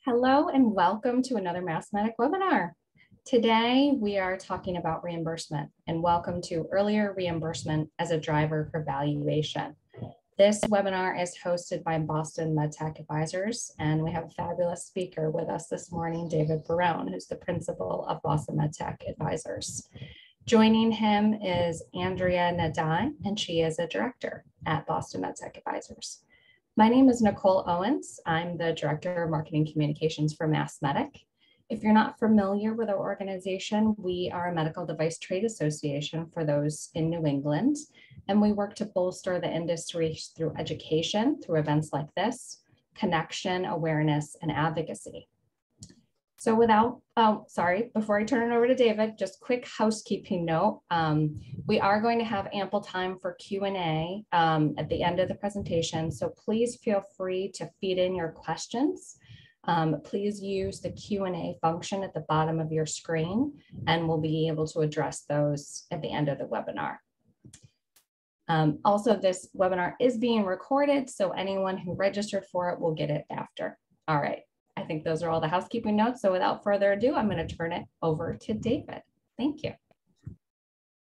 Hello and welcome to another Mathematic webinar. Today we are talking about reimbursement, and welcome to earlier reimbursement as a driver for valuation. This webinar is hosted by Boston MedTech Advisors, and we have a fabulous speaker with us this morning, David Barone, who's the principal of Boston MedTech Advisors. Joining him is Andrea Nadai, and she is a director at Boston MedTech Advisors. My name is Nicole Owens. I'm the Director of Marketing Communications for MassMedic. If you're not familiar with our organization, we are a medical device trade association for those in New England, and we work to bolster the industry through education, through events like this, connection, awareness, and advocacy. So before I turn it over to David, just quick housekeeping note. We are going to have ample time for Q&A at the end of the presentation, so please feel free to feed in your questions. Please use the Q&A function at the bottom of your screen, and we'll be able to address those at the end of the webinar. Also, this webinar is being recorded, so anyone who registered for it will get it after. All right. I think those are all the housekeeping notes. So without further ado, I'm going to turn it over to David. Thank you.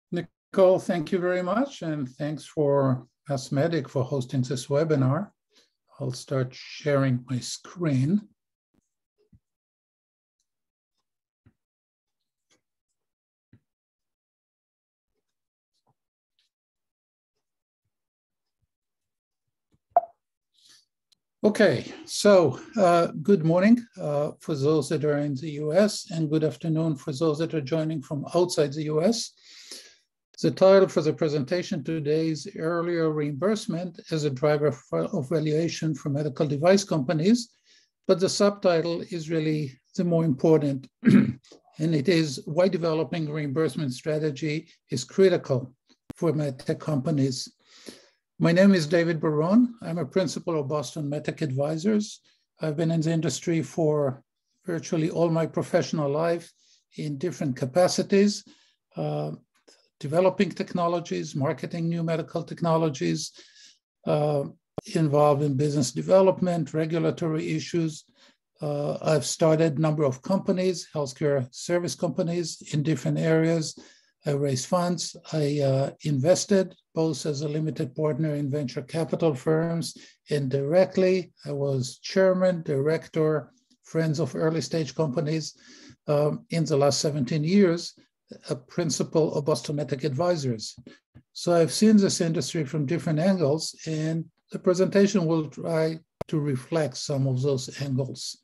Nicole, thank you very much. And thanks for MassMedic for hosting this webinar. I'll start sharing my screen. Okay, so good morning for those that are in the US, and good afternoon for those that are joining from outside the US. The title for the presentation today is Earlier Reimbursement as a Driver of Valuation for Medical Device Companies, but the subtitle is really the more important, and it is Why Developing Reimbursement Strategy is Critical for MedTech Companies. My name is David Barone. I'm a principal of Boston MedTech Advisors. I've been in the industry for virtually all my professional life in different capacities, developing technologies, marketing new medical technologies, involved in business development, regulatory issues. I've started a number of companies, healthcare service companies in different areas. I raised funds. I invested both as a limited partner in venture capital firms and directly. I was chairman, director, friends of early stage companies. In the last 17 years, a principal of Boston MedTech Advisors. So I've seen this industry from different angles, and the presentation will try to reflect some of those angles.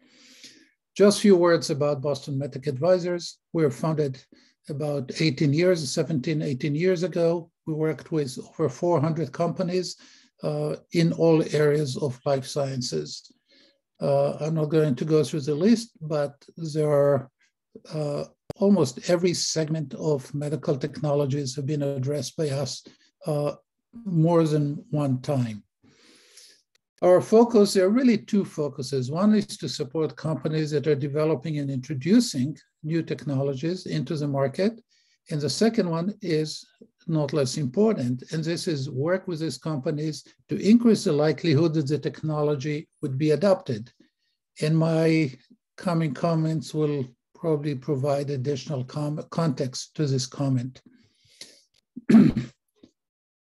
Just a few words about Boston MedTech Advisors. We were founded about 18 years ago. We worked with over 400 companies in all areas of life sciences. I'm not going to go through the list, but there are almost every segment of medical technologies have been addressed by us more than one time. Our focus, there are really two focuses. One is to support companies that are developing and introducing new technologies into the market. And the second one is not less important, and this is work with these companies to increase the likelihood that the technology would be adopted. And my coming comments will probably provide additional context to this comment.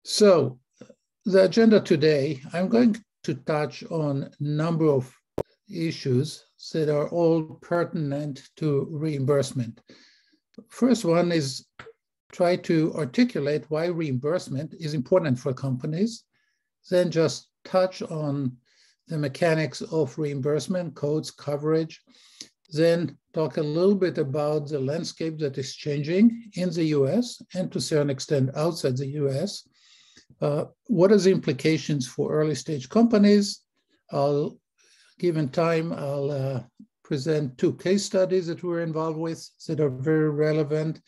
So the agenda today, I'm going to touch on a number of issues that are all pertinent to reimbursement. First one is try to articulate why reimbursement is important for companies, then just touch on the mechanics of reimbursement, codes, coverage, then talk a little bit about the landscape that is changing in the US and to a certain extent outside the US. What are the implications for early stage companies? Given time, I'll present two case studies that we're involved with that are very relevant.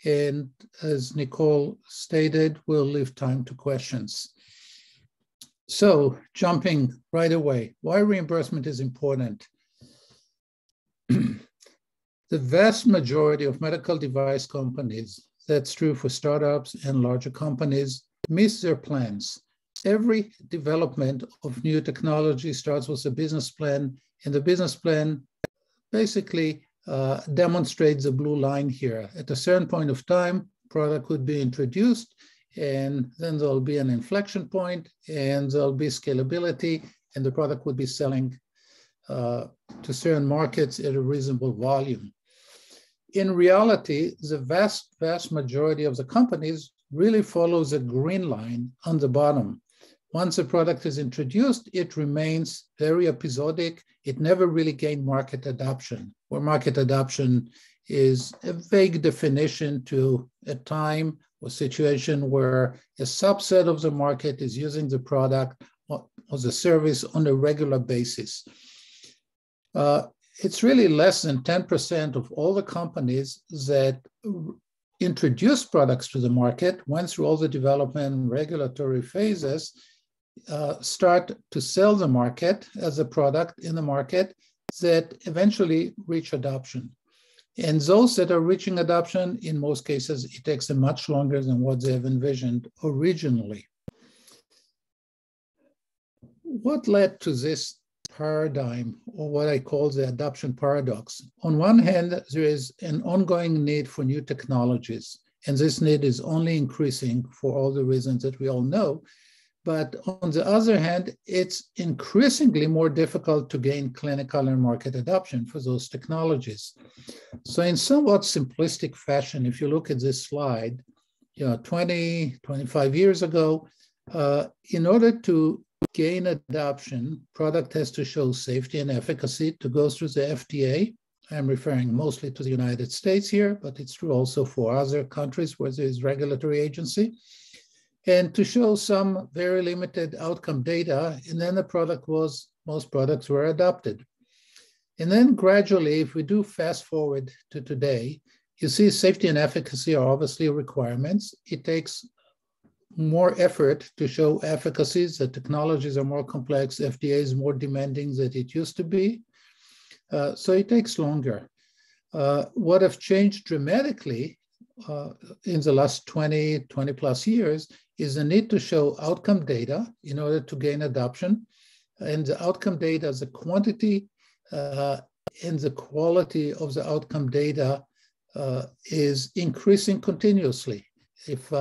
And as Nicole stated, we'll leave time to questions. So jumping right away, why reimbursement is important. The vast majority of medical device companies, that's true for startups and larger companies, miss their plans. Every development of new technology starts with a business plan, and the business plan basically demonstrates the blue line here. At a certain point of time, product would be introduced, and then there'll be an inflection point, and there'll be scalability, and the product would be selling to certain markets at a reasonable volume. In reality, the vast majority of the companies really follows a green line on the bottom. Once a product is introduced, it remains very episodic. It never really gained market adoption, where market adoption is a vague definition to a time or situation where a subset of the market is using the product or the service on a regular basis. It's really less than 10% of all the companies that introduced products to the market, went through all the development and regulatory phases, start to sell the market as a product in the market that eventually reach adoption. And those that are reaching adoption, in most cases, it takes them much longer than what they have envisioned originally. What led to this paradigm, or what I call the adoption paradox? On one hand, there is an ongoing need for new technologies, and this need is only increasing for all the reasons that we all know. But on the other hand, it's increasingly more difficult to gain clinical and market adoption for those technologies. So in somewhat simplistic fashion, if you look at this slide, 20, 25 years ago, in order to gain adoption, product has to show safety and efficacy to go through the FDA. I'm referring mostly to the United States here, but it's true also for other countries where there is regulatory agency. And to show some very limited outcome data, and then most products were adopted. And then gradually, if we do fast forward to today, you see safety and efficacy are obviously requirements. It takes more effort to show efficacies. The technologies are more complex. FDA is more demanding than it used to be. So it takes longer. What have changed dramatically in the last 20 plus years is the need to show outcome data in order to gain adoption. And the outcome data, the quantity and the quality of the outcome data is increasing continuously. If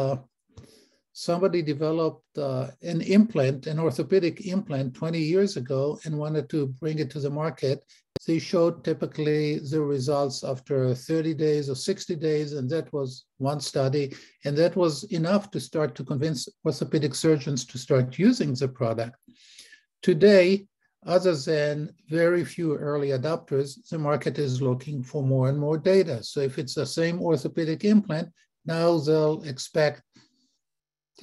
somebody developed an implant, an orthopedic implant 20 years ago and wanted to bring it to the market, they showed typically the results after 30 days or 60 days, and that was one study. And that was enough to start to convince orthopedic surgeons to start using the product. Today, other than very few early adopters, the market is looking for more and more data. So if it's the same orthopedic implant, now they'll expect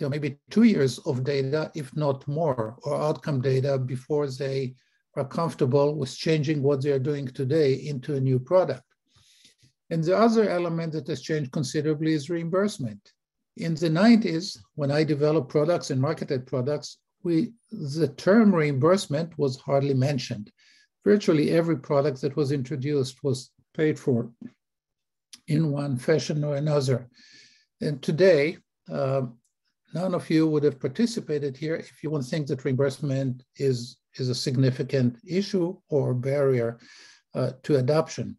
maybe 2 years of data, if not more, or outcome data before they are comfortable with changing what they are doing today into a new product. And the other element that has changed considerably is reimbursement. In the 90s, when I developed products and marketed products, the term reimbursement was hardly mentioned. Virtually every product that was introduced was paid for in one fashion or another. And today, none of you would have participated here if you would think that reimbursement is a significant issue or barrier to adoption.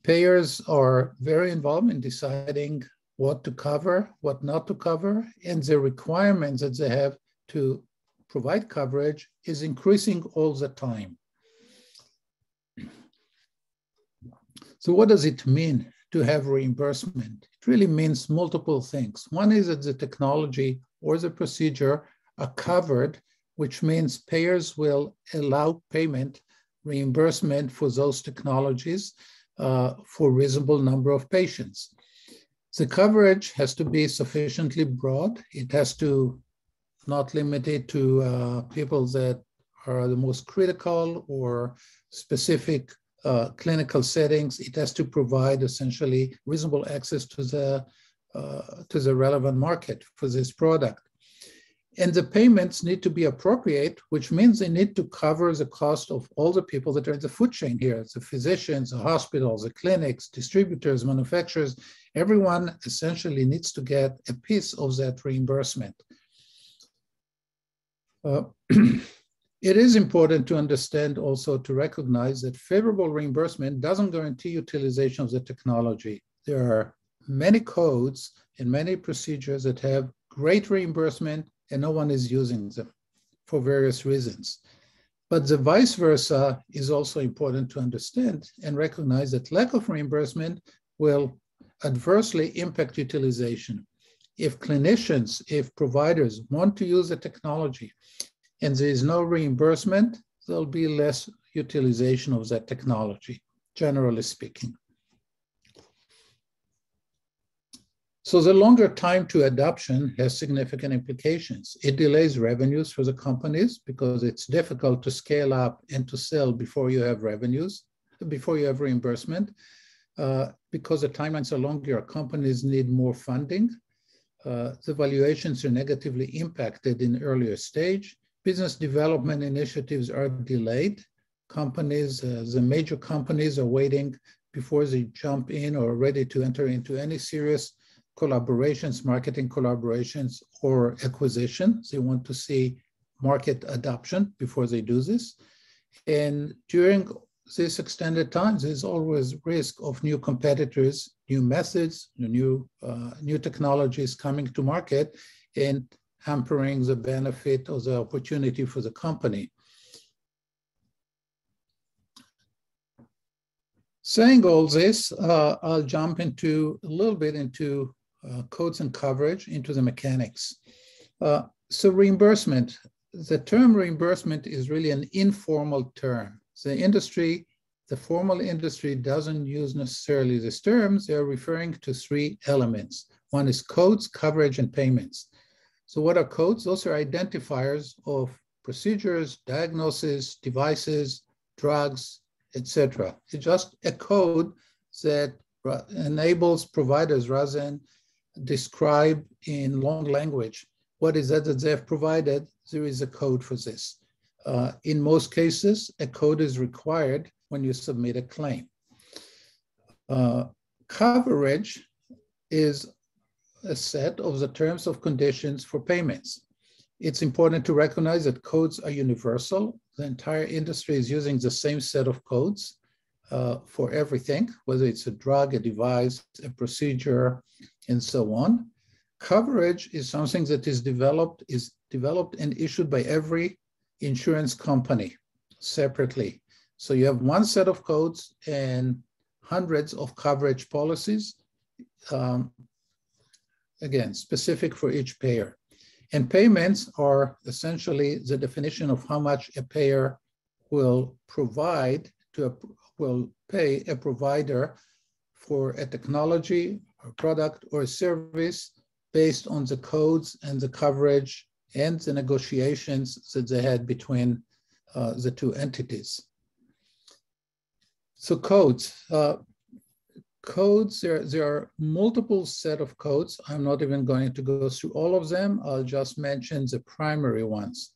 Payers are very involved in deciding what to cover, what not to cover, and the requirements that they have to provide coverage is increasing all the time. So what does it mean to have reimbursement? It really means multiple things. One is that the technology or the procedure are covered, which means payers will allow payment, reimbursement for those technologies for a reasonable number of patients. The coverage has to be sufficiently broad. It has to not limit it to people that are the most critical or specific clinical settings. It has to provide essentially reasonable access to the relevant market for this product. And the payments need to be appropriate, which means they need to cover the cost of all the people that are in the food chain here, the physicians, the hospitals, the clinics, distributors, manufacturers. Everyone essentially needs to get a piece of that reimbursement. It is important to understand also to recognize that favorable reimbursement doesn't guarantee utilization of the technology. There are many codes and many procedures that have great reimbursement and no one is using them for various reasons. But the vice versa is also important to understand and recognize that lack of reimbursement will adversely impact utilization. If clinicians, if providers want to use the technology and there is no reimbursement, there'll be less utilization of that technology, generally speaking. So the longer time to adoption has significant implications. It delays revenues for the companies because it's difficult to scale up and to sell before you have revenues, before you have reimbursement. Because the timelines are longer, companies need more funding. The valuations are negatively impacted in earlier stage. Business development initiatives are delayed. Companies, the major companies are waiting before they jump in or are ready to enter into any serious collaborations, marketing collaborations, or acquisition. They want to see market adoption before they do this. And during this extended time, there's always risk of new competitors, new methods, new technologies coming to market and hampering the benefit or the opportunity for the company. Saying all this, I'll jump into a little bit into codes and coverage, into the mechanics. So reimbursement, the term reimbursement is really an informal term. The industry, the formal industry doesn't use necessarily these terms. They're referring to three elements. One is codes, coverage, and payments. So what are codes? Those are identifiers of procedures, diagnoses, devices, drugs, etc. It's just a code that enables providers, rather than describe in long language what is that they have provided, there is a code for this. In most cases, a code is required when you submit a claim. Coverage is a set of the terms of conditions for payments. It's important to recognize that codes are universal. The entire industry is using the same set of codes for everything, whether it's a drug, a device, a procedure, and so on. Coverage is something that is developed and issued by every insurance company separately. So you have one set of codes and hundreds of coverage policies, again, specific for each payer. And payments are essentially the definition of how much a payer will pay a provider for a technology, or product, or a service based on the codes and the coverage and the negotiations that they had between the two entities. So codes. Codes, there are multiple set of codes. I'm not even going to go through all of them. I'll just mention the primary ones.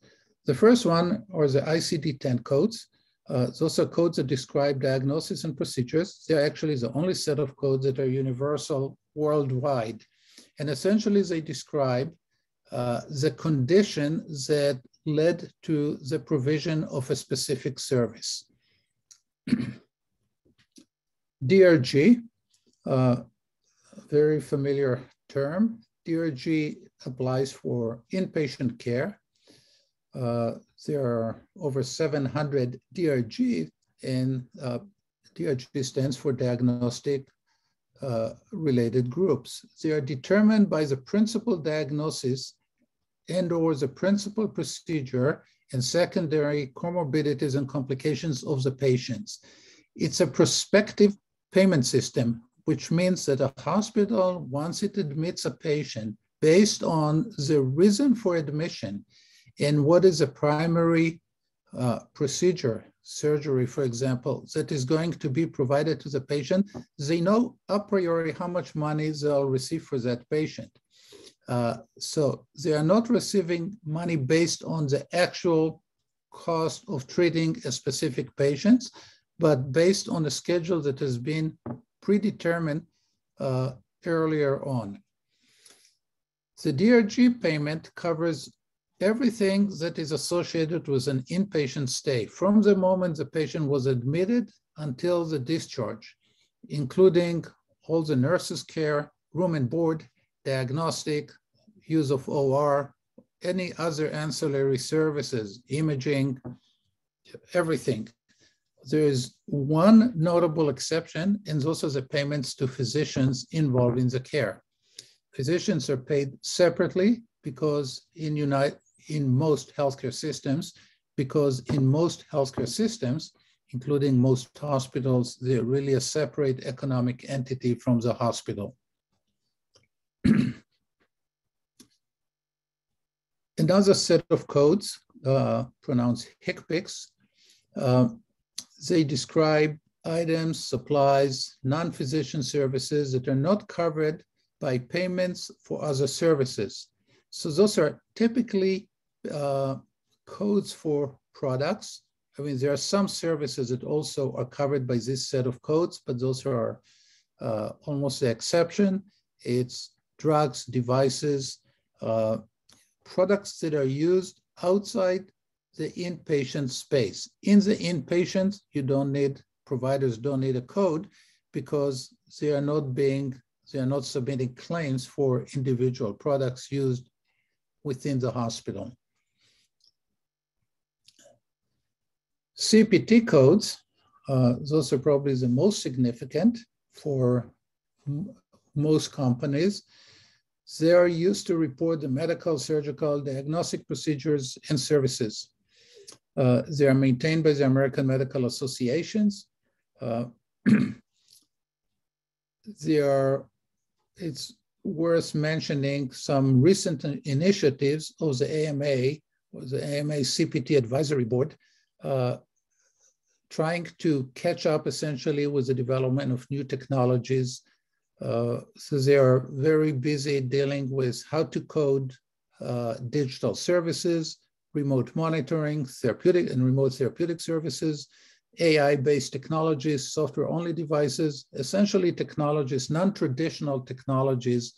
The first one are the ICD-10 codes. Those are codes that describe diagnosis and procedures. They're actually the only set of codes that are universal worldwide. And essentially they describe the condition that led to the provision of a specific service. DRG, very familiar term. DRG applies for inpatient care. There are over 700 DRG, and DRG stands for diagnostic related groups. They are determined by the principal diagnosis and/or the principal procedure and secondary comorbidities and complications of the patients. It's a prospective payment system, which means that a hospital, once it admits a patient, based on the reason for admission and what is a primary procedure, surgery, for example, that is going to be provided to the patient, they know a priori how much money they'll receive for that patient. So they are not receiving money based on the actual cost of treating a specific patient, but based on a schedule that has been predetermined earlier on. The DRG payment covers everything that is associated with an inpatient stay, from the moment the patient was admitted until the discharge, including all the nurses' care, room and board, diagnostic, use of OR, any other ancillary services, imaging, everything. There is one notable exception, and those are the payments to physicians involved in the care. Physicians are paid separately because in most healthcare systems, including most hospitals, they're really a separate economic entity from the hospital. Another set of codes, pronounced HCPCS, they describe items, supplies, non-physician services that are not covered by payments for other services. So those are typically codes for products. I mean, there are some services that also are covered by this set of codes, but those are almost the exception. It's drugs, devices, products that are used outside the inpatient space. In the inpatient, providers don't need a code because they are not submitting claims for individual products used within the hospital. CPT codes, those are probably the most significant for most companies. They are used to report the medical, surgical, diagnostic procedures and services. They are maintained by the American Medical Associations. It's worth mentioning some recent initiatives of the AMA, or the AMA CPT Advisory Board, trying to catch up essentially with the development of new technologies. So they are very busy dealing with how to code digital services, remote monitoring, therapeutic and remote therapeutic services, AI-based technologies, software-only devices, essentially technologies, non-traditional technologies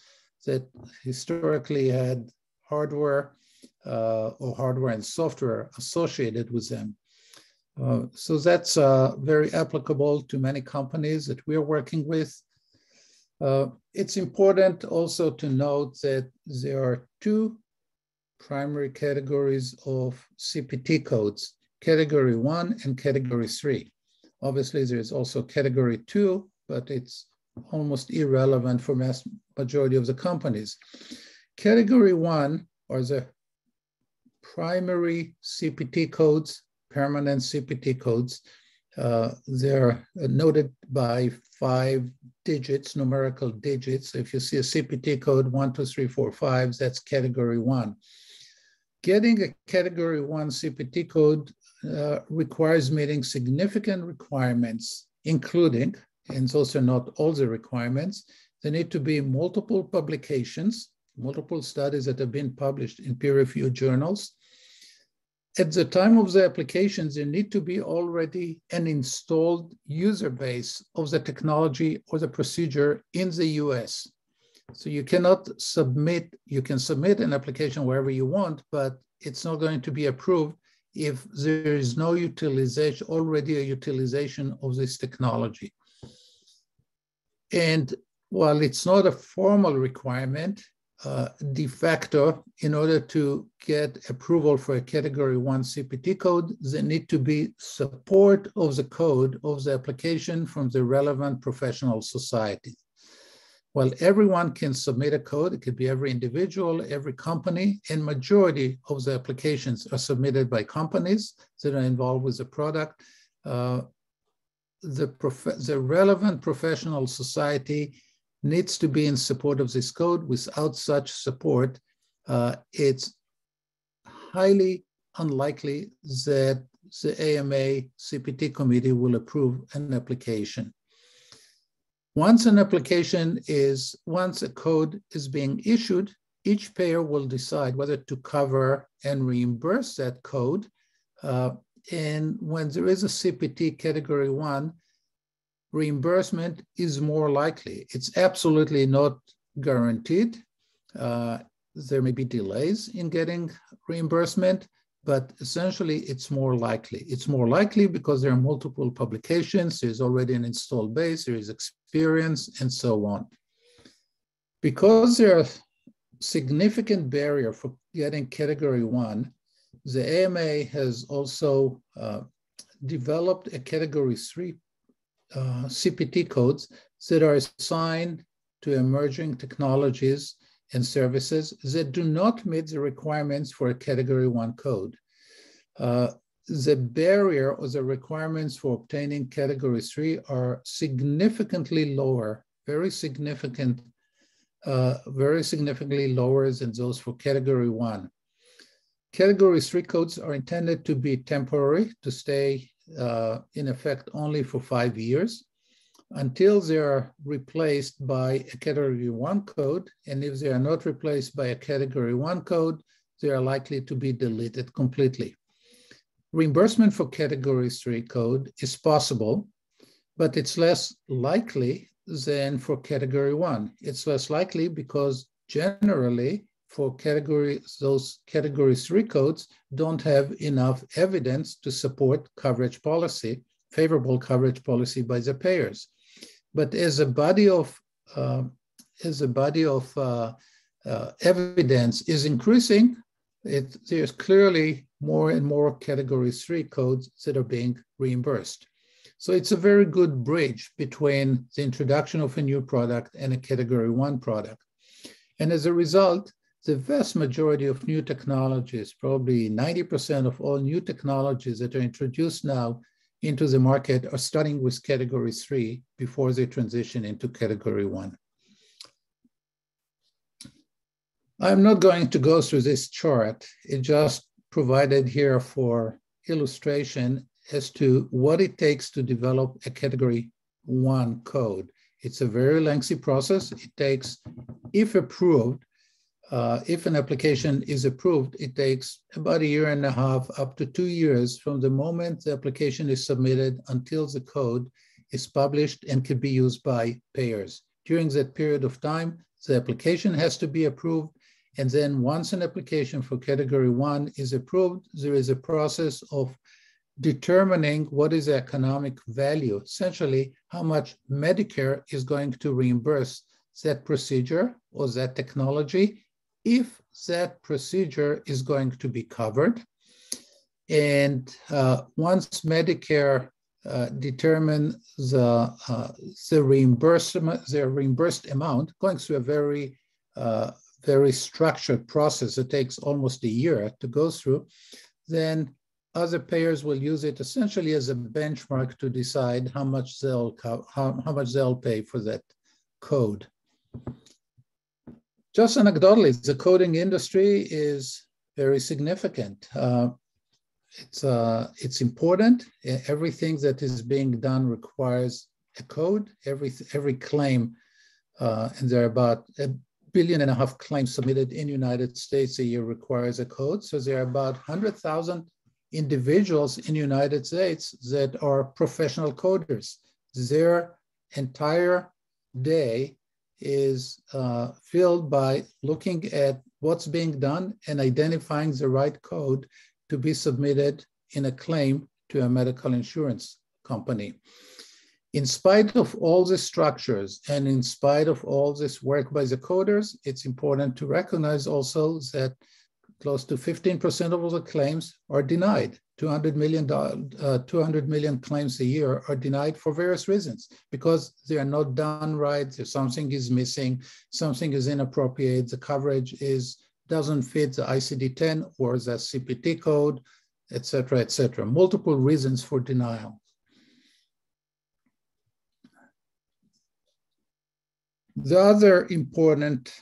that historically had hardware or hardware and software associated with them. So that's very applicable to many companies that we are working with. It's important also to note that there are two primary categories of CPT codes, Category 1 and Category 3. Obviously, there is also Category 2, but it's almost irrelevant for majority of the companies. Category 1 are the primary CPT codes, permanent CPT codes. They're noted by 5 digits, numerical digits. If you see a CPT code 1, 2, 3, 4, 5, that's Category 1. Getting a Category 1 CPT code requires meeting significant requirements, including, and those are not all the requirements, there need to be multiple publications, multiple studies that have been published in peer-reviewed journals. At the time of the applications, there need to be already an installed user base of the technology or the procedure in the US. So you cannot submit, you can submit an application wherever you want, but it's not going to be approved if there is no utilization, already a utilization of this technology. And while it's not a formal requirement, de facto, in order to get approval for a Category 1 CPT code, there need to be support of the code of the application from the relevant professional society. While everyone can submit a code, it could be every individual, every company, and majority of the applications are submitted by companies that are involved with the product. The relevant professional society needs to be in support of this code. Without such support, it's highly unlikely that the AMA CPT committee will approve an application. Once a code is being issued, each payer will decide whether to cover and reimburse that code. And when there is a CPT Category 1, reimbursement is more likely. It's absolutely not guaranteed. there may be delays in getting reimbursement, but essentially it's more likely. It's more likely because there are multiple publications, there's already an installed base, there is experience, and so on. Because there are significant barrier for getting category 1, the AMA has also developed a category 3 CPT codes that are assigned to emerging technologies and services that do not meet the requirements for a category 1 code. The barrier or the requirements for obtaining category 3 are significantly lower, very significantly lower than those for category 1. Category 3 codes are intended to be temporary, to stay in effect only for 5 years until they are replaced by a category 1 code. And if they are not replaced by a category 1 code, they are likely to be deleted completely. Reimbursement for category 3 code is possible, but it's less likely than for category 1. It's less likely because generally for those category 3 codes don't have enough evidence to support coverage policy, favorable coverage policy by the payers. But as a body of evidence is increasing, there's clearly more and more category 3 codes that are being reimbursed. So it's a very good bridge between the introduction of a new product and a category 1 product. And as a result, the vast majority of new technologies, probably 90% of all new technologies that are introduced now into the market are starting with category 3 before they transition into category 1. I'm not going to go through this chart. It just provided here for illustration as to what it takes to develop a category 1 code. It's a very lengthy process. It takes, if approved, if an application is approved, it takes about 1.5 years up to 2 years from the moment the application is submitted until the code is published and can be used by payers. During that period of time, the application has to be approved. And then once an application for category 1 is approved, there is a process of determining what is the economic value, essentially how much Medicare is going to reimburse that procedure or that technology, if that procedure is going to be covered. And once Medicare determines the reimbursed amount, going through a very structured process that takes almost a year to go through, then other payers will use it essentially as a benchmark to decide how much they'll pay for that code. Just anecdotally, the coding industry is very significant. It's important. Everything that is being done requires a code. Every claim, and there are about 1.5 billion claims submitted in the United States a year, requires a code. So there are about 100,000 individuals in the United States that are professional coders. Their entire day is filled by looking at what's being done and identifying the right code to be submitted in a claim to a medical insurance company. In spite of all the structures and in spite of all this work by the coders, it's important to recognize also that close to 15% of all the claims are denied. 200 million claims a year are denied for various reasons, because they are not done right, something is missing, something is inappropriate, the coverage doesn't fit the ICD-10 or the CPT code, et cetera, multiple reasons for denial. The other important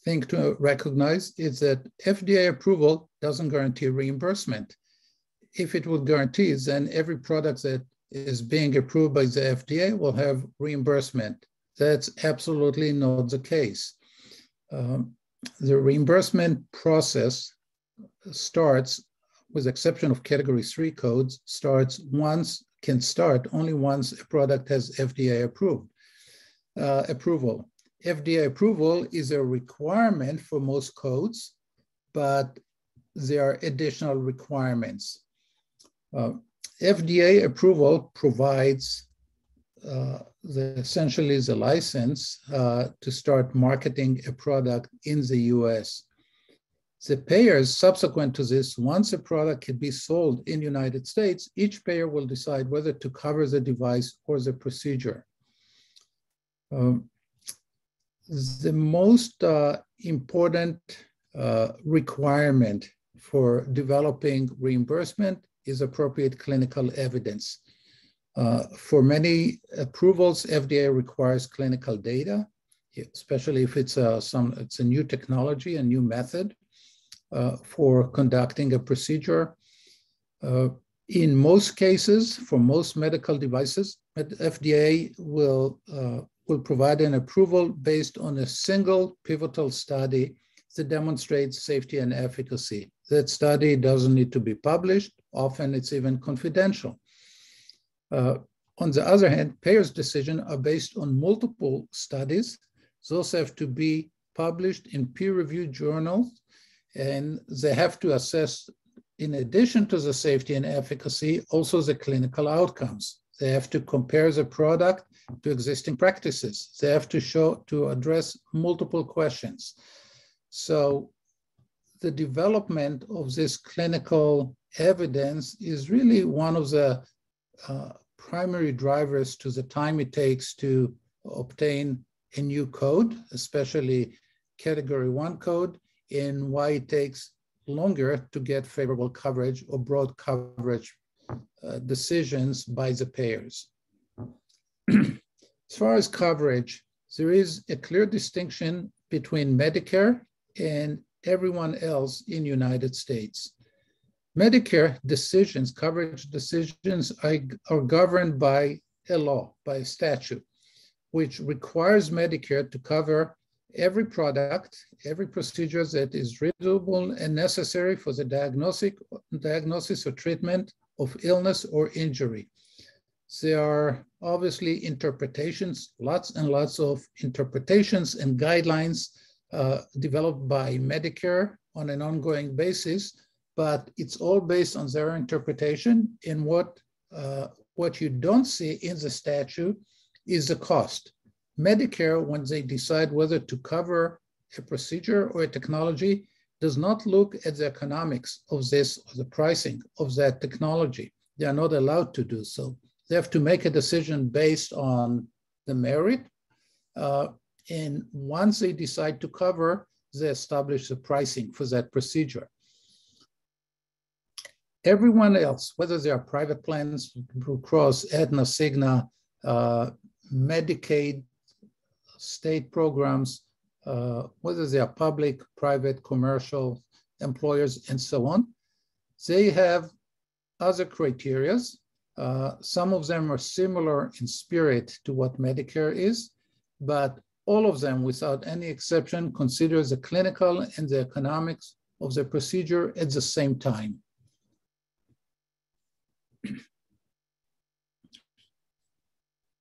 thing to recognize is that FDA approval doesn't guarantee reimbursement. If it would guarantee, then every product that is being approved by the FDA will have reimbursement. That's absolutely not the case. The reimbursement process starts, with exception of category 3 codes, can start only once a product has FDA approval. FDA approval is a requirement for most codes, but there are additional requirements. FDA approval provides essentially the license to start marketing a product in the US. The payers subsequent to this, once a product can be sold in the United States, each payer will decide whether to cover the device or the procedure. The most important requirement for developing reimbursement is appropriate clinical evidence. For many approvals, FDA requires clinical data, especially if it's a new technology, a new method for conducting a procedure. In most cases, for most medical devices, FDA will provide an approval based on a single pivotal study that demonstrates safety and efficacy. That study doesn't need to be published. Often it's even confidential. On the other hand, payers' decisions are based on multiple studies. Those have to be published in peer-reviewed journals, and they have to assess, in addition to the safety and efficacy, also the clinical outcomes. They have to compare the product to existing practices. They have to address multiple questions. So the development of this clinical evidence is really one of the primary drivers to the time it takes to obtain a new code, especially Category 1 code, and why it takes longer to get favorable coverage or broad coverage decisions by the payers. As far as coverage, there is a clear distinction between Medicare and everyone else in the United States. Medicare decisions, coverage decisions are governed by a law, by a statute, which requires Medicare to cover every product, every procedure that is reasonable and necessary for the diagnosis or treatment of illness or injury. There are obviously interpretations, lots and lots of interpretations and guidelines developed by Medicare on an ongoing basis, but it's all based on their interpretation. And what you don't see in the statute is the cost. Medicare, when they decide whether to cover a procedure or a technology, does not look at the economics of this, or the pricing of that technology. They are not allowed to do so. They have to make a decision based on the merit. And once they decide to cover, they establish the pricing for that procedure. Everyone else, whether they are private plans, Blue Cross, Aetna, Cigna, Medicaid, state programs, whether they are public, private, commercial, employers, and so on, they have other criteria. Some of them are similar in spirit to what Medicare is, but all of them, without any exception, consider the clinical and the economics of the procedure at the same time.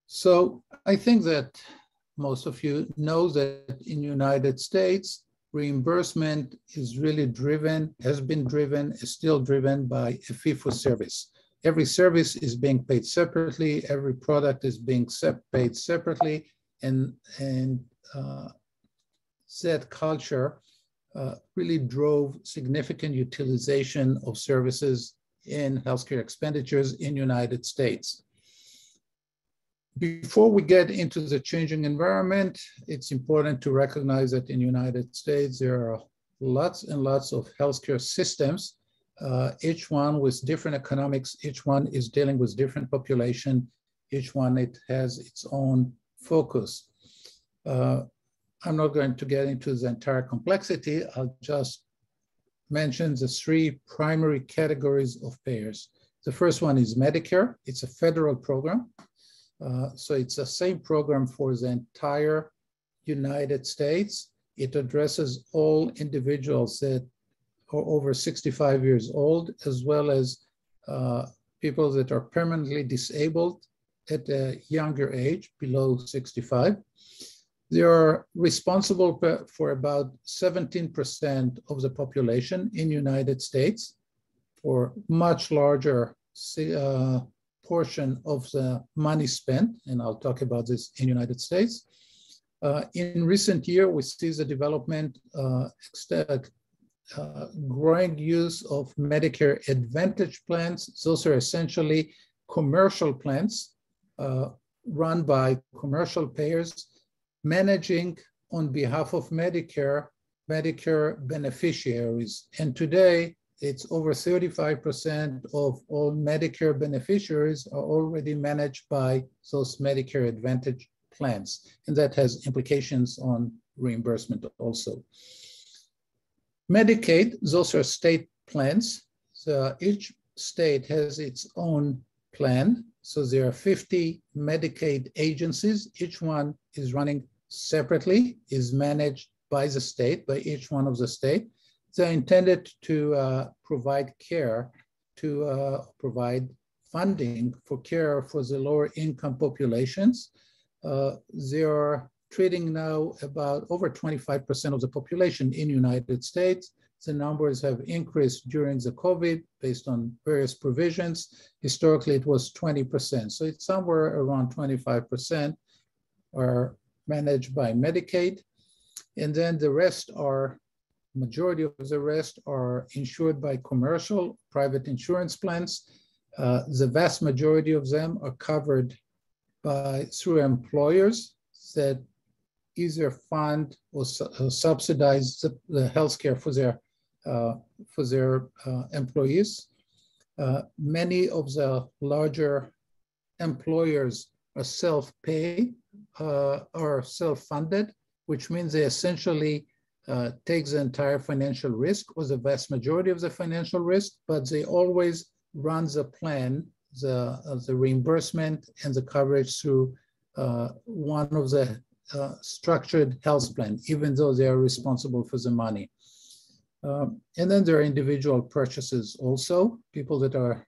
So I think that most of you know that in the United States, reimbursement is really driven, has been driven, is still driven by a fee for service. Every service is being paid separately, every product is being paid separately, and that culture really drove significant utilization of services in healthcare expenditures in the United States. Before we get into the changing environment, it's important to recognize that in the United States, there are lots and lots of healthcare systems, each one with different economics, each one is dealing with different population, each one it has its own focus. I'm not going to get into the entire complexity. I'll just mention the three primary categories of payers. The first one is Medicare. It's a federal program. So it's the same program for the entire United States. It addresses all individuals that are over 65 years old, as well as people that are permanently disabled at a younger age, below 65. They are responsible for about 17% of the population in the United States, or much larger portion of the money spent, and I'll talk about this in the United States. In recent years, we see the development, growing use of Medicare Advantage plans. Those are essentially commercial plans run by commercial payers, managing on behalf of Medicare beneficiaries. And today, it's over 35% of all Medicare beneficiaries are already managed by those Medicare Advantage plans. And that has implications on reimbursement also. Medicaid, those are state plans. So each state has its own plan. So there are 50 Medicaid agencies. Each one is running separately, is managed by the state, by each one of the state. They're intended to provide care, to provide funding for care for the lower income populations. They are treating now about over 25% of the population in the United States. The numbers have increased during the COVID based on various provisions. Historically, it was 20%. So it's somewhere around 25% are managed by Medicaid. And then the rest are, majority of the rest are insured by commercial private insurance plans. The vast majority of them are covered through employers that either fund or subsidize the healthcare for their employees. Many of the larger employers are self-pay or self-funded, which means they essentially take the entire financial risk or the vast majority of the financial risk, but they always run the plan, the reimbursement and the coverage through one of the structured health plan, even though they are responsible for the money. And then there are individual purchases also, people that are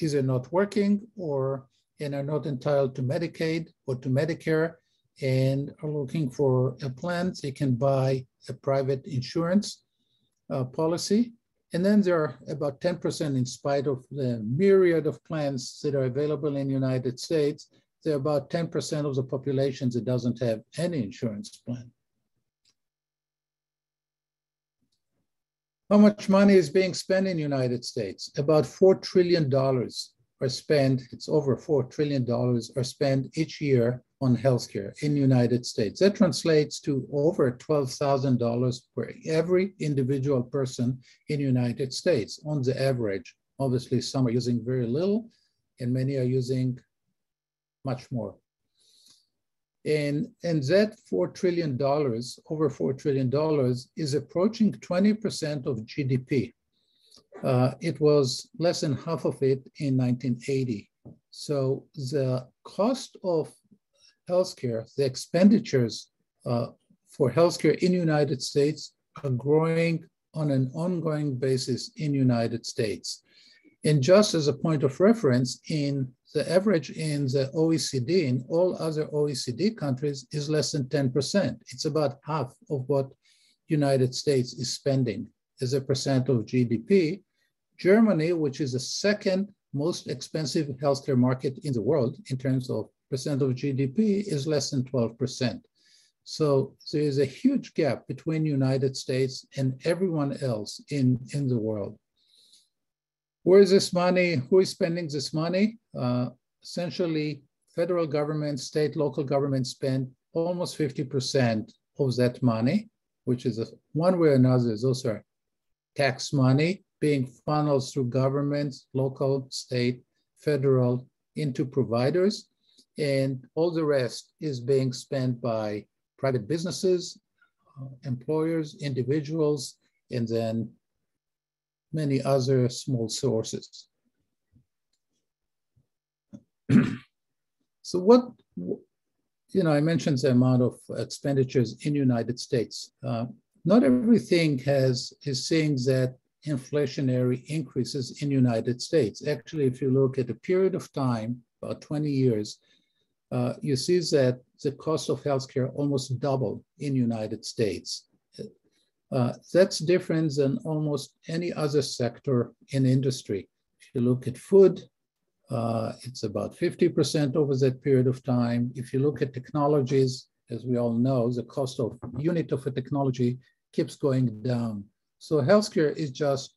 either not working and are not entitled to Medicaid or to Medicare and are looking for a plan. They can buy a private insurance policy. And then there are about 10%, in spite of the myriad of plans that are available in the United States, there are about 10% of the population that doesn't have any insurance plan. How much money is being spent in the United States? About $4 trillion are spent, it's over $4 trillion are spent each year on healthcare in the United States. That translates to over $12,000 for every individual person in the United States on the average. Obviously, some are using very little and many are using much more. And that $4 trillion, over $4 trillion, is approaching 20% of GDP. It was less than half of it in 1980. So the cost of healthcare, the expenditures for healthcare in the United States are growing on an ongoing basis in the United States. And just as a point of reference, in the average in the OECD, in all other OECD countries, is less than 10%. It's about half of what United States is spending as a percent of GDP. Germany, which is the second most expensive healthcare market in the world in terms of percent of GDP, is less than 12%. So there is a huge gap between the United States and everyone else in the world. Where is this money? Who is spending this money? Essentially, federal government, state, local government spend almost 50% of that money, which is one way or another, those are tax money being funneled through governments, local, state, federal, into providers. And all the rest is being spent by private businesses, employers, individuals, and then many other small sources. So what, I mentioned the amount of expenditures in the United States. Not everything is seeing that inflationary increases in the United States. Actually, if you look at a period of time, about 20 years, you see that the cost of healthcare almost doubled in United States. That's different than almost any other sector in industry. If you look at food, it's about 50% over that period of time. If you look at technologies, as we all know, the cost of unit of a technology keeps going down. So healthcare is just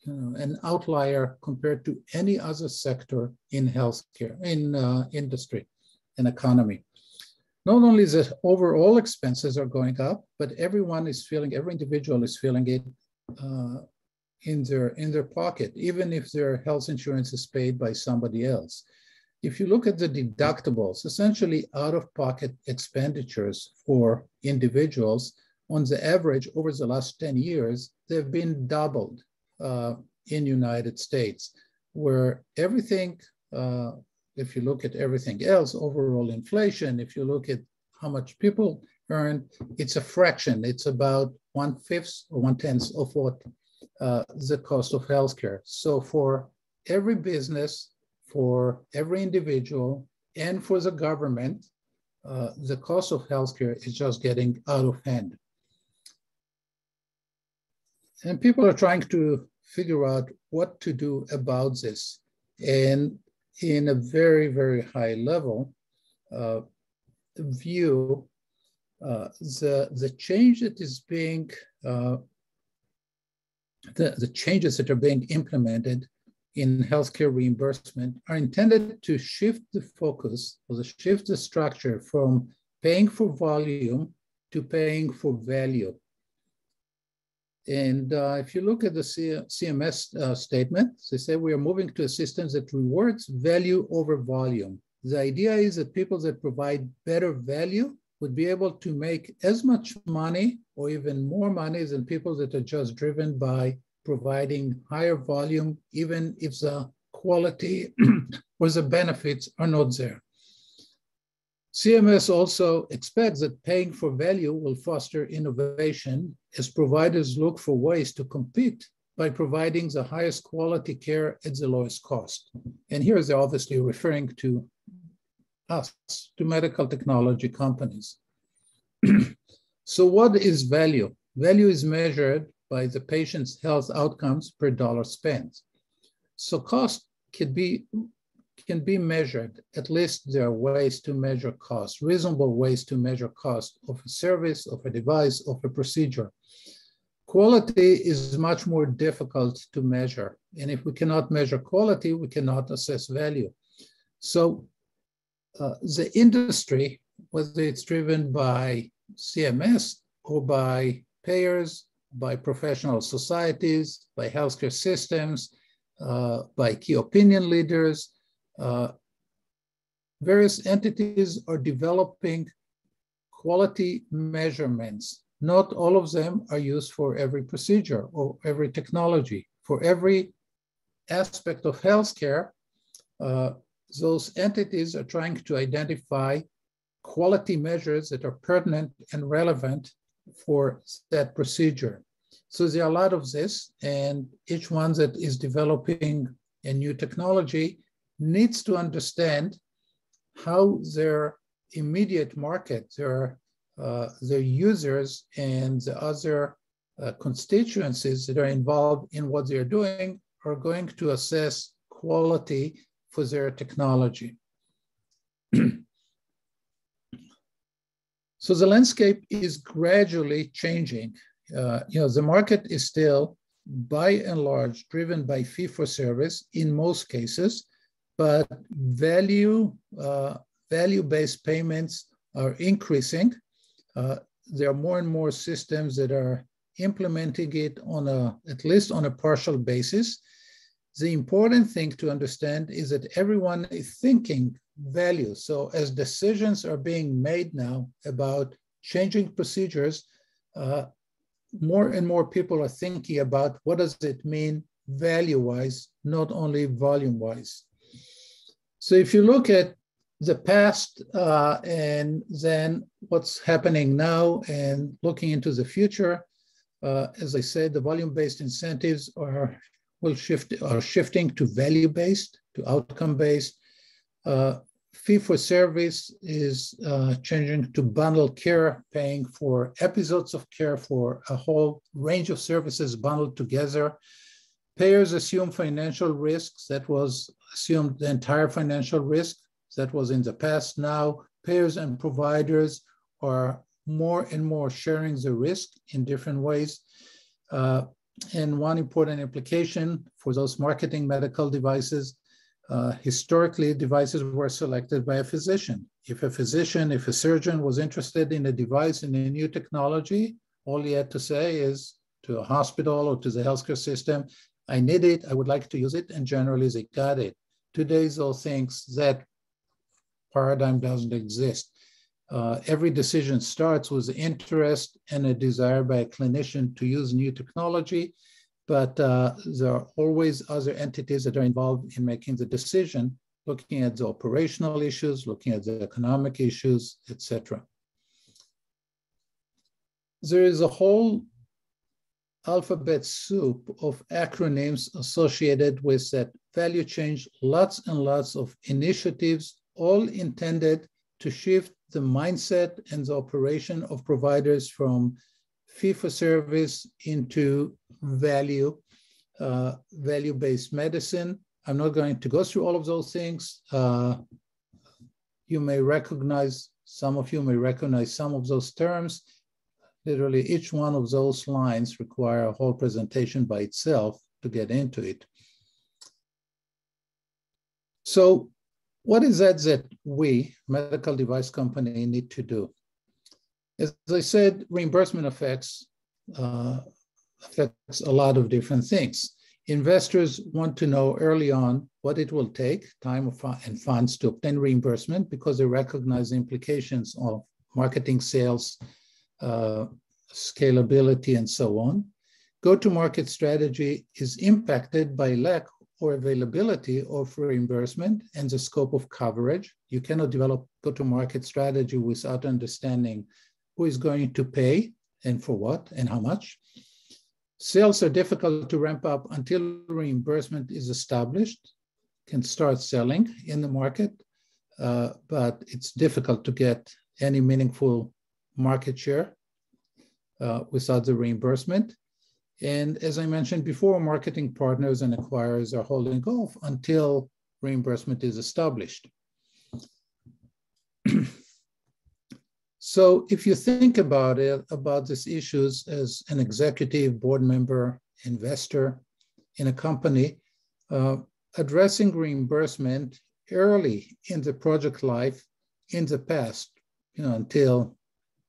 an outlier compared to any other sector in healthcare, in industry and economy. Not only the overall expenses are going up, but every individual is feeling it in their pocket, even if their health insurance is paid by somebody else. If you look at the deductibles, essentially out-of-pocket expenditures for individuals, on the average over the last 10 years, they've been doubled in United States, where everything, if you look at everything else, overall inflation, if you look at how much people earn, it's a fraction. It's about 1/5 or 1/10 of what the cost of healthcare. So for every business, for every individual, and for the government, the cost of healthcare is just getting out of hand. And people are trying to figure out what to do about this. And in a very, very high level view, the change that is being, the changes that are being implemented in healthcare reimbursement are intended to shift the focus or to shift the structure from paying for volume to paying for value. And if you look at the CMS statement, they say we are moving to a system that rewards value over volume. The idea is that people that provide better value would be able to make as much money or even more money than people that are just driven by providing higher volume, even if the quality or the benefits are not there. CMS also expects that paying for value will foster innovation as providers look for ways to compete by providing the highest quality care at the lowest cost. And here they're obviously referring to us, to medical technology companies. So what is value? Value is measured by the patient's health outcomes per dollar spent. So cost can be measured. At least there are ways to measure cost, reasonable ways to measure cost of a service, of a device, of a procedure. Quality is much more difficult to measure. And if we cannot measure quality, we cannot assess value. So the industry, whether it's driven by CMS or by payers, by professional societies, by healthcare systems, by key opinion leaders, various entities are developing quality measurements. Not all of them are used for every procedure or every technology. For every aspect of healthcare, those entities are trying to identify quality measures that are pertinent and relevant for that procedure. So there are a lot of this, and each one that is developing a new technology needs to understand how their immediate market, their users and the other constituencies that are involved in what they're doing are going to assess quality for their technology. So the landscape is gradually changing. The market is still, by and large, driven by fee-for-service in most cases, but value-based payments are increasing. There are more and more systems that are implementing it on at least on a partial basis. The important thing to understand is that everyone is thinking value. So as decisions are being made now about changing procedures, more and more people are thinking about what does it mean value-wise, not only volume-wise. So if you look at the past and then what's happening now and looking into the future, as I said, the volume-based incentives are shifting to value-based, to outcome-based. Fee-for-service is changing to bundle care, paying for episodes of care for a whole range of services bundled together. Payers assume financial risks. That was assumed the entire financial risk. That was in the past. Now, payers and providers are more and more sharing the risk in different ways. And one important implication for those marketing medical devices, historically, devices were selected by a physician. If a surgeon was interested in a device, in a new technology, all he had to say is to a hospital or to the healthcare system, I need it, I would like to use it, and generally they got it. Today, those things, that paradigm doesn't exist. Every decision starts with interest and a desire by a clinician to use new technology, but there are always other entities that are involved in making the decision, looking at the operational issues, looking at the economic issues, etc. There is a whole alphabet soup of acronyms associated with that value change, lots and lots of initiatives, all intended to shift the mindset and the operation of providers from fee-for-service into value-based medicine. I'm not going to go through all of those things. You may recognize, some of you may recognize some of those terms. Literally each one of those lines require a whole presentation by itself to get into it. So what is that we, medical device company, need to do? As I said, reimbursement affects a lot of different things. Investors want to know early on what it will take, time and funds, to obtain reimbursement because they recognize the implications of marketing, sales, scalability, and so on. Go-to-market strategy is impacted by lack or availability of reimbursement and the scope of coverage. You cannot develop go-to-market strategy without understanding who is going to pay and for what and how much. Sales are difficult to ramp up until reimbursement is established. Can start selling in the market, but it's difficult to get any meaningful market share without the reimbursement. And as I mentioned before, marketing partners and acquirers are holding off until reimbursement is established. So if you think about it, about these issues as an executive, board member, investor in a company, addressing reimbursement early in the project life in the past, until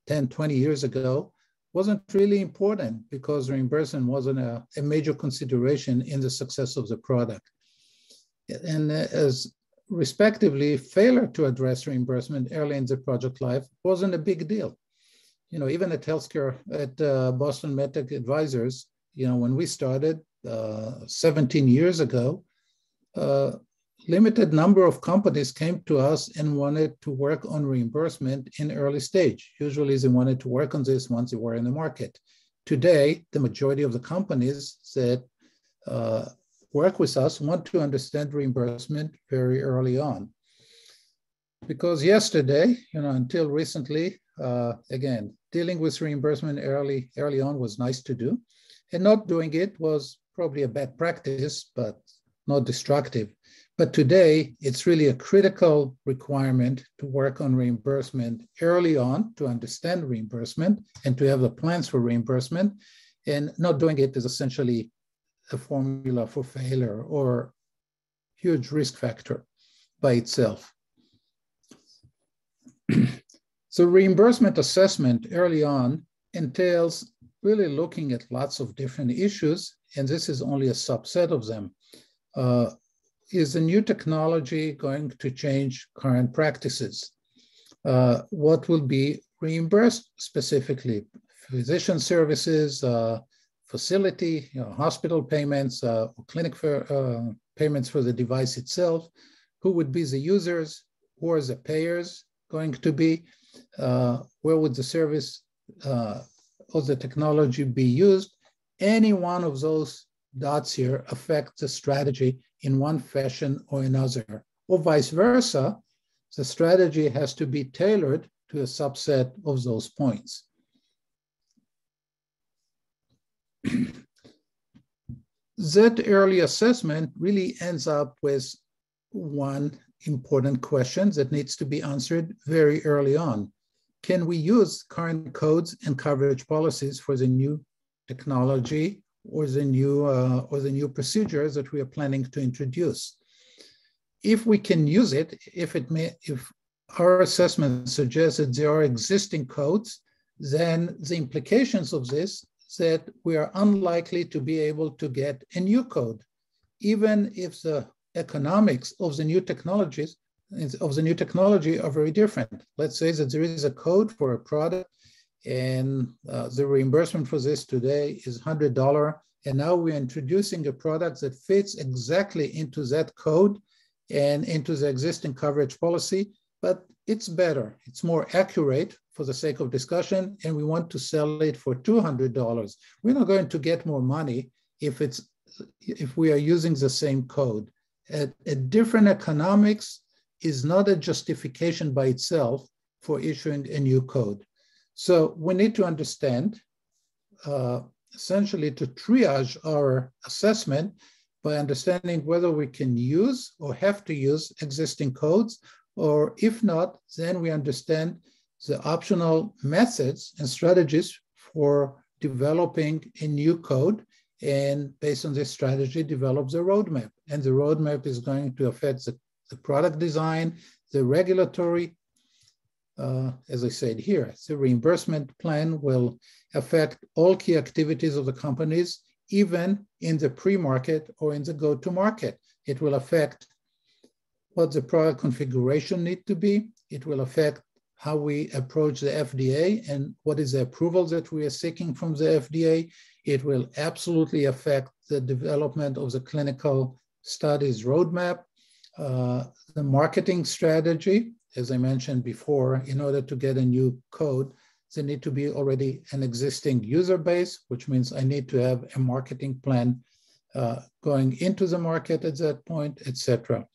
10, 20 years ago, wasn't really important because reimbursement wasn't a major consideration in the success of the product. And as respectively, failure to address reimbursement early in the project life wasn't a big deal. Even at healthcare, at Boston MedTech Advisors, when we started 17 years ago, limited number of companies came to us and wanted to work on reimbursement in early stage. Usually they wanted to work on this once they were in the market. Today, the majority of the companies that work with us want to understand reimbursement very early on. Because yesterday, until recently, again, dealing with reimbursement early on was nice to do. And not doing it was probably a bad practice, but not destructive. But today, it's really a critical requirement to work on reimbursement early on, to understand reimbursement and to have the plans for reimbursement. And not doing it is essentially a formula for failure or huge risk factor by itself. So reimbursement assessment early on entails really looking at lots of different issues, and this is only a subset of them. Is the new technology going to change current practices? What will be reimbursed specifically? Physician services, facility, hospital payments, clinic payments for the device itself. Who would be the users? Who are the payers going to be? Where would the service or the technology be used? Any one of those dots here affect the strategy in one fashion or another, or vice versa. the strategy has to be tailored to a subset of those points. That early assessment really ends up with one important question that needs to be answered very early on. Can we use current codes and coverage policies for the new technology or the new procedures that we are planning to introduce? If we can use it, if our assessment suggests that there are existing codes, then the implications of this that we are unlikely to be able to get a new code, even if the economics of the new technology are very different. Let's say that there is a code for a product and the reimbursement for this today is $100. And now we're introducing a product that fits exactly into that code and into the existing coverage policy, but it's better, it's more accurate for the sake of discussion, and we want to sell it for $200. We're not going to get more money if we are using the same code. A different economics is not a justification by itself for issuing a new code. So we need to understand, essentially to triage our assessment by understanding whether we can use or have to use existing codes, or if not, then we understand the optional methods and strategies for developing a new code, and based on this strategy, develops a roadmap. And the roadmap is going to affect the product design, the regulatory, as I said here, the reimbursement plan will affect all key activities of the companies, even in the pre-market or in the go-to-market. It will affect what the product configuration need to be. It will affect how we approach the FDA and what is the approval that we are seeking from the FDA. It will absolutely affect the development of the clinical studies roadmap, the marketing strategy. As I mentioned before, in order to get a new code, there need to be already an existing user base, which means I need to have a marketing plan going into the market at that point, etc.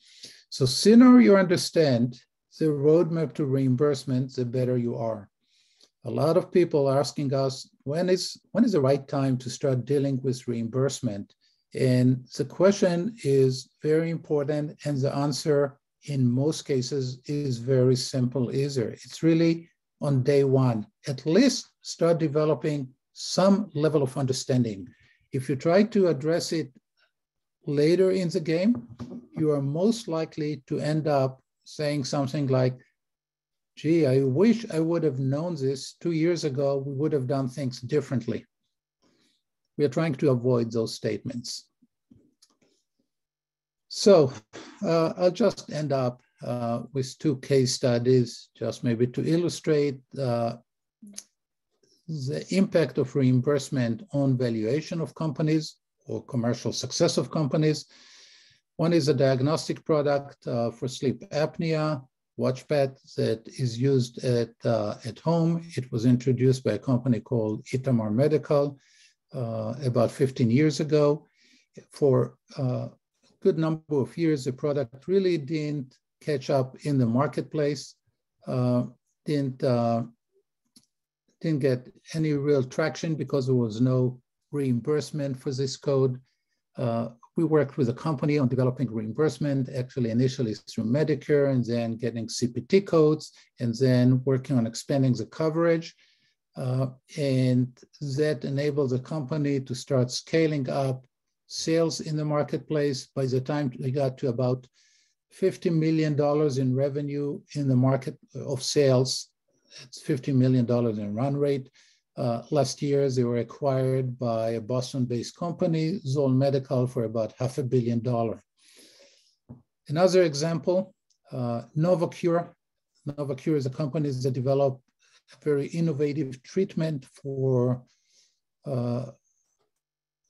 So sooner you understand the roadmap to reimbursement, the better you are. A lot of people are asking us, when is the right time to start dealing with reimbursement? And the question is very important, and the answer in most cases is very simple either. It's really on day one. At least start developing some level of understanding. If you try to address it later in the game, you are most likely to end up saying something like, gee, I wish I would have known this 2 years ago, we would have done things differently. We are trying to avoid those statements. So I'll just end up with 2 case studies, just maybe to illustrate the impact of reimbursement on valuation of companies or commercial success of companies. One is a diagnostic product for sleep apnea, WatchPad, that is used at home. It was introduced by a company called Itamar Medical about 15 years ago. For a good number of years, the product really didn't catch up in the marketplace, didn't get any real traction because there was no reimbursement for this code. We worked with a company on developing reimbursement, actually initially through Medicare, and then getting CPT codes, and then working on expanding the coverage. And that enabled the company to start scaling up sales in the marketplace. By the time we got to about $50 million in revenue in the market of sales, it's $50 million in run rate. Last year, they were acquired by a Boston-based company, Zoll Medical, for about $500 million. Another example, Novocure. Novocure is a company that developed a very innovative treatment for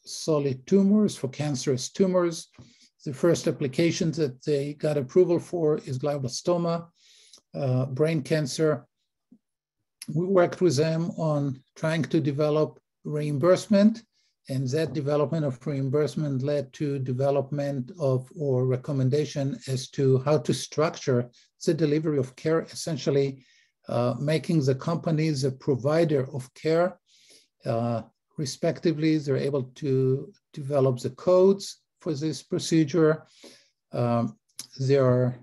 solid tumors, for cancerous tumors. The first application that they got approval for is glioblastoma, brain cancer. We worked with them on trying to develop reimbursement And that development of reimbursement led to development of or recommendation as to how to structure the delivery of care, essentially making the companies a provider of care. Respectively, they're able to develop the codes for this procedure. They are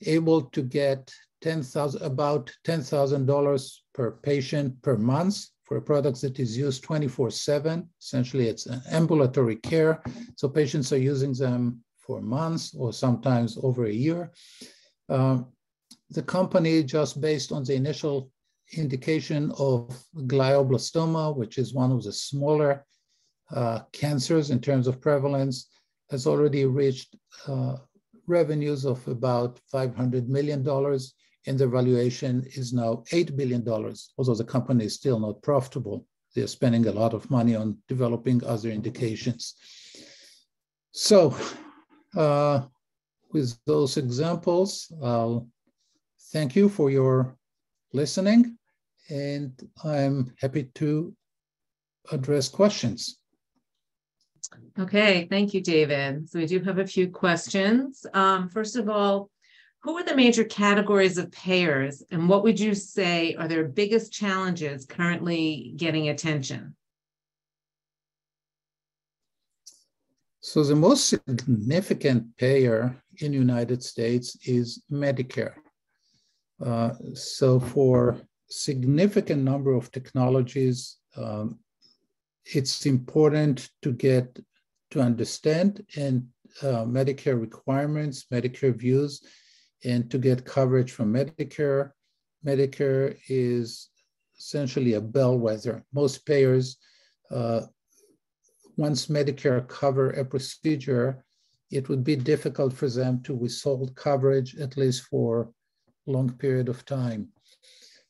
able to get about $10,000 per patient per month for a product that is used 24/7. Essentially, it's an ambulatory care. So patients are using them for months or sometimes over a year. The company, just based on the initial indication of glioblastoma, which is one of the smaller cancers in terms of prevalence, has already reached revenues of about $500 million, and the valuation is now $8 billion, although the company is still not profitable. They're spending a lot of money on developing other indications. So with those examples, I'll thank you for your listening, and I'm happy to address questions. Okay, thank you, David. So we do have a few questions. First of all, who are the major categories of payers, and what would you say are their biggest challenges currently getting attention? So the most significant payer in the United States is Medicare. So for significant number of technologies, it's important to understand and Medicare requirements, Medicare views, and to get coverage from Medicare. Medicare is essentially a bellwether. Most payers, once Medicare cover a procedure, it would be difficult for them to withhold coverage, at least for a long period of time.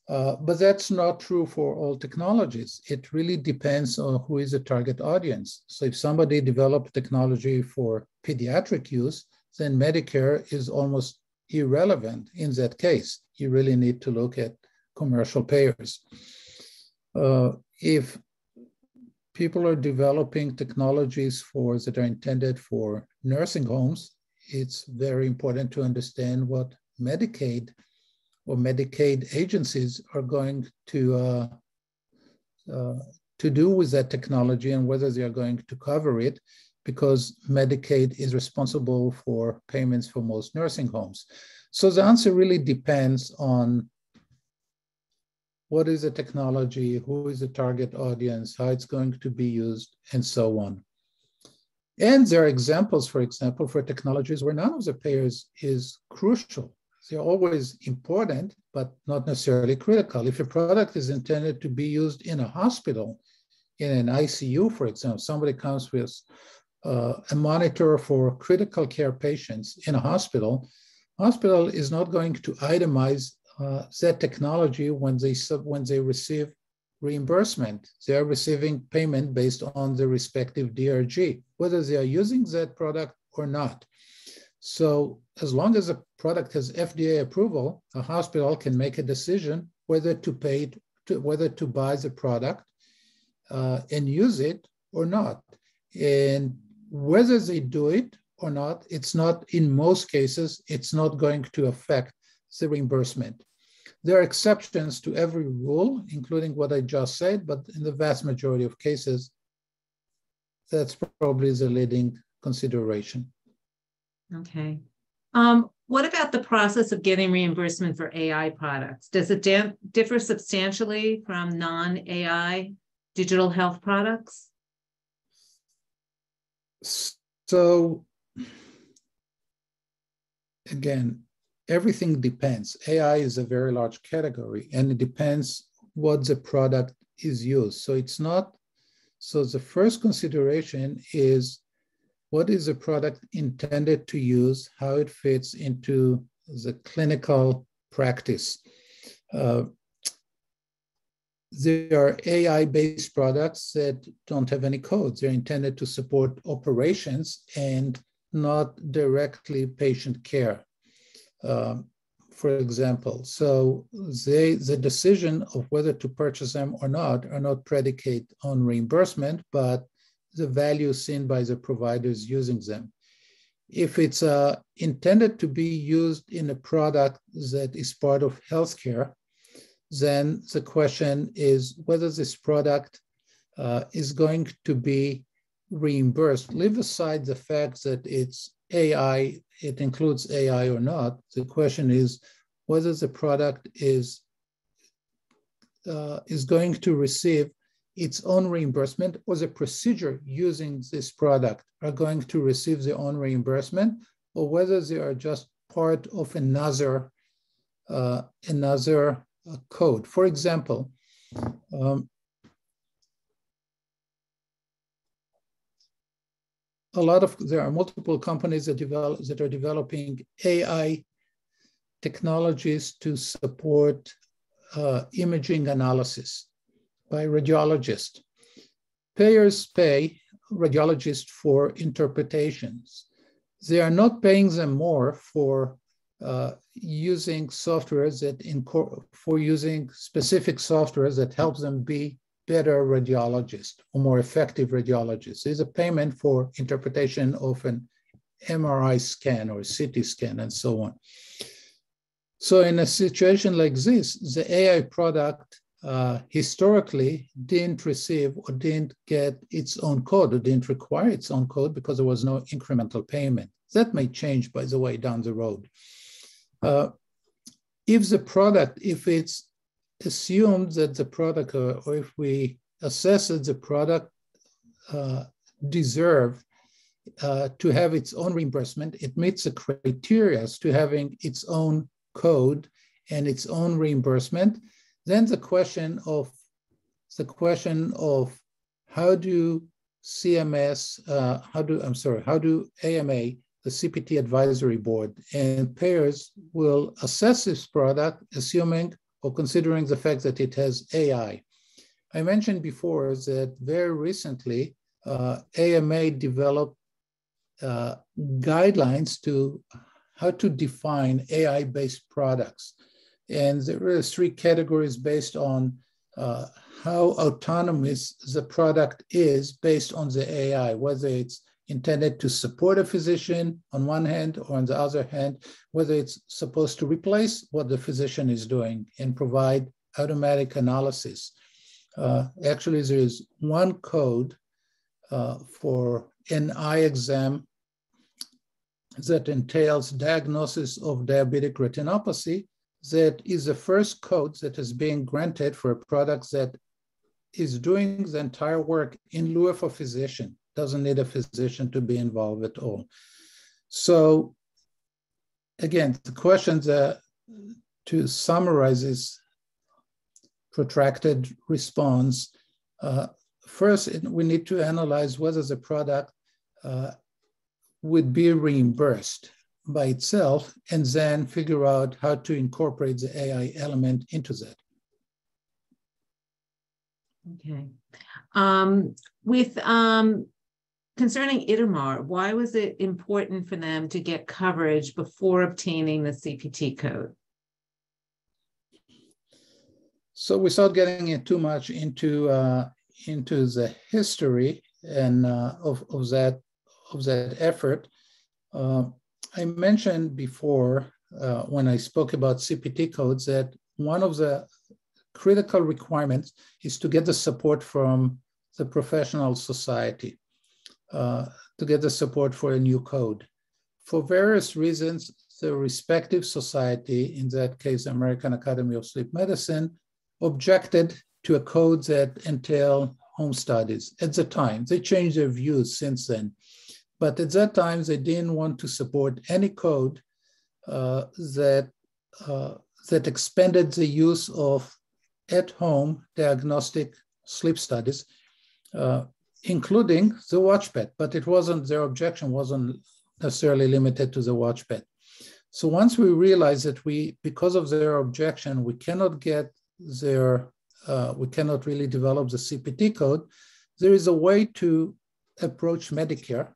But that's not true for all technologies. It really depends on who is the target audience. So if somebody developed technology for pediatric use, then Medicare is almost irrelevant in that case. You really need to look at commercial payers. If people are developing technologies that are intended for nursing homes, it's very important to understand what Medicaid or Medicaid agencies are going to do with that technology and whether they are going to cover it, because Medicaid is responsible for payments for most nursing homes. So the answer really depends on what is the technology, who is the target audience, how it's going to be used, and so on. And there are examples, for example, for technologies where none of the payers is crucial. They're always important, but not necessarily critical. If a product is intended to be used in a hospital, in an ICU, for example, somebody comes with a monitor for critical care patients in a hospital is not going to itemize that technology when they receive reimbursement. They are receiving payment based on the respective DRG, whether they are using that product or not. So as long as a product has FDA approval, a hospital can make a decision whether to buy the product and use it or not. And whether they do it or not, in most cases, it's not going to affect the reimbursement. There are exceptions to every rule, including what I just said, but in the vast majority of cases, that's probably the leading consideration. Okay. What about the process of getting reimbursement for AI products? Does it differ substantially from non-AI digital health products? So again, everything depends. AI is a very large category, and it depends what the product is used. So the first consideration is, what is the product intended to use, how it fits into the clinical practice. There are AI-based products that don't have any codes. They're intended to support operations and not directly patient care, for example. So the decision of whether to purchase them or not are not predicated on reimbursement, but the value seen by the providers using them. If it's intended to be used in a product that is part of healthcare, then the question is whether this product is going to be reimbursed. Leave aside the fact that it's AI, it includes AI or not. The question is whether the product is going to receive its own reimbursement, or the procedure using this product are going to receive their own reimbursement, or whether they are just part of another code. For example, there are multiple companies that are developing AI technologies to support imaging analysis by radiologists. Payers pay radiologists for interpretations. They are not paying them more for using software for using specific software that helps them be better radiologists or more effective radiologists. There's a payment for interpretation of an MRI scan or CT scan and so on. So in a situation like this, the AI product historically didn't receive or didn't get its own code or didn't require its own code because there was no incremental payment. That may change, by the way, down the road. If it's assumed that the product, or if we assess that the product deserves to have its own reimbursement, it meets the criteria to having its own code and its own reimbursement, then the question of how do AMA, the CPT advisory board, and payers will assess this product, assuming or considering the fact that it has AI. I mentioned before that very recently, AMA developed guidelines to how to define AI-based products. And there are 3 categories based on how autonomous the product is based on the AI, whether it's intended to support a physician on one hand, or on the other hand, whether it's supposed to replace what the physician is doing and provide automatic analysis. Actually, there is one code for an eye exam that entails diagnosis of diabetic retinopathy that is the first code that is being granted for a product that is doing the entire work in lieu of a physician, doesn't need a physician to be involved at all. So again, the questions to summarize this protracted response, first, we need to analyze whether the product would be reimbursed by itself, and then figure out how to incorporate the AI element into that. Okay. Concerning Itamar, why was it important for them to get coverage before obtaining the CPT code? So without getting in too much into the history and of that effort, I mentioned before when I spoke about CPT codes that one of the critical requirements is to get the support from the professional society, to get the support for a new code. For various reasons, the respective society, in that case, American Academy of Sleep Medicine, objected to a code that entailed home studies at the time. They changed their views since then. But at that time, they didn't want to support any code that expanded the use of at-home diagnostic sleep studies, including the watchpad. But it wasn't, their objection wasn't necessarily limited to the watchpad. So once we realized that because of their objection, we cannot get we cannot really develop the CPT code, there is a way to approach Medicare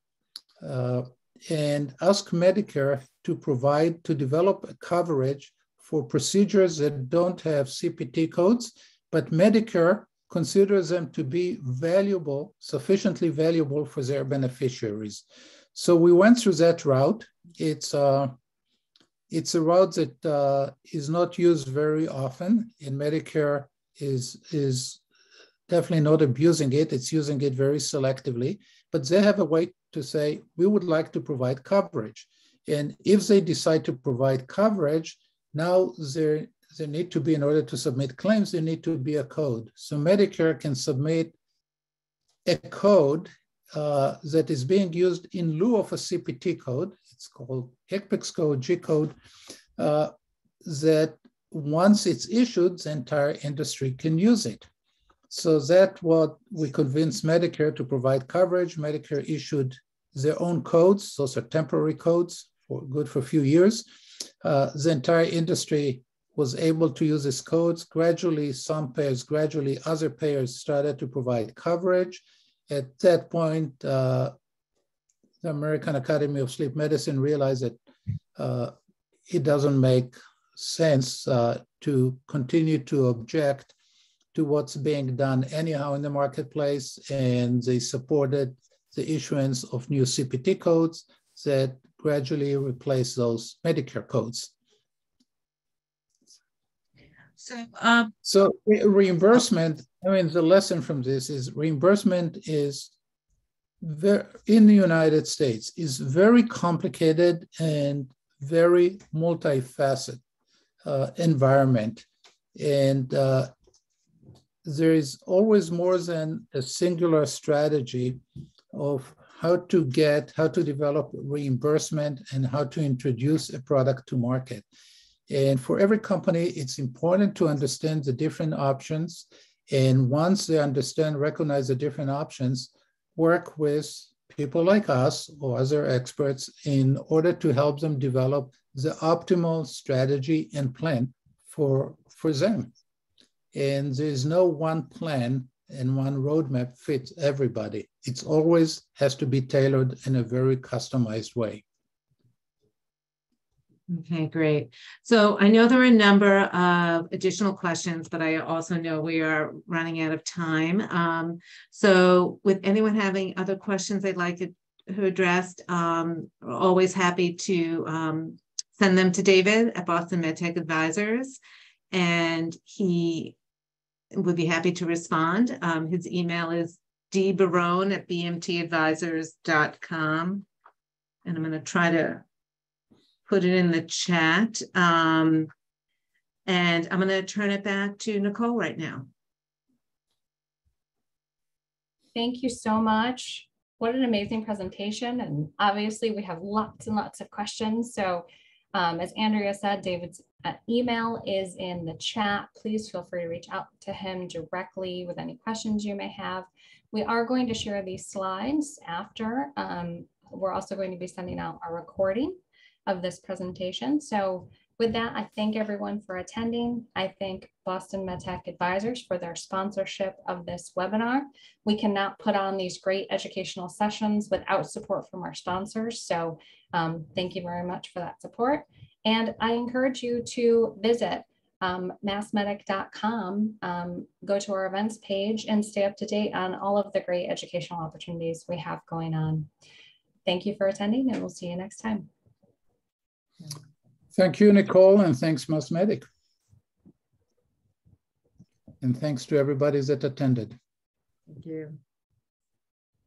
and ask Medicare to develop a coverage for procedures that don't have CPT codes, but Medicare considers them to be valuable, sufficiently valuable for their beneficiaries. So we went through that route. It's a route that is not used very often, and Medicare is definitely not abusing it. It's using it very selectively, but they have a way to say, we would like to provide coverage. And if they decide to provide coverage, now there need to be, in order to submit claims, there need to be a code. So Medicare can submit a code that is being used in lieu of a CPT code. It's called HCPCS code, G code, that once it's issued, the entire industry can use it. So that's what we convinced Medicare to provide coverage. Medicare issued their own codes. Those are temporary codes, good for a few years. The entire industry was able to use these codes. Gradually, some payers, gradually other payers started to provide coverage. At that point, the American Academy of Sleep Medicine realized that it doesn't make sense to continue to object to what's being done anyhow in the marketplace, and they supported the issuance of new CPT codes that gradually replace those Medicare codes. So reimbursement, I mean, the lesson from this is reimbursement is in the United States is very complicated and very multifaceted environment. And there is always more than a singular strategy of how to develop reimbursement and how to introduce a product to market. And for every company, it's important to understand the different options. And once they understand, recognize the different options, work with people like us or other experts in order to help them develop the optimal strategy and plan for them. And there's no one plan and one roadmap fits everybody. It's always has to be tailored in a very customized way. Okay, great. So I know there are a number of additional questions, but I also know we are running out of time. So with anyone having other questions they'd like to address, we're always happy to send them to David at Boston MedTech Advisors, and he would be happy to respond. His email is dbarone@bmtadvisors.com. And I'm going to try to put it in the chat. And I'm going to turn it back to Nicole right now. Thank you so much. What an amazing presentation. And obviously we have lots and lots of questions. So as Andrea said, David's email is in the chat. Please feel free to reach out to him directly with any questions you may have. We are going to share these slides after. We're also going to be sending out a recording of this presentation. So with that, I thank everyone for attending. I thank Boston MedTech Advisors for their sponsorship of this webinar. We cannot put on these great educational sessions without support from our sponsors. So thank you very much for that support. And I encourage you to visit massmedic.com, go to our events page and stay up to date on all of the great educational opportunities we have going on. Thank you for attending, and we'll see you next time. Thank you, Nicole, and thanks, MassMedic. And thanks to everybody that attended. Thank you.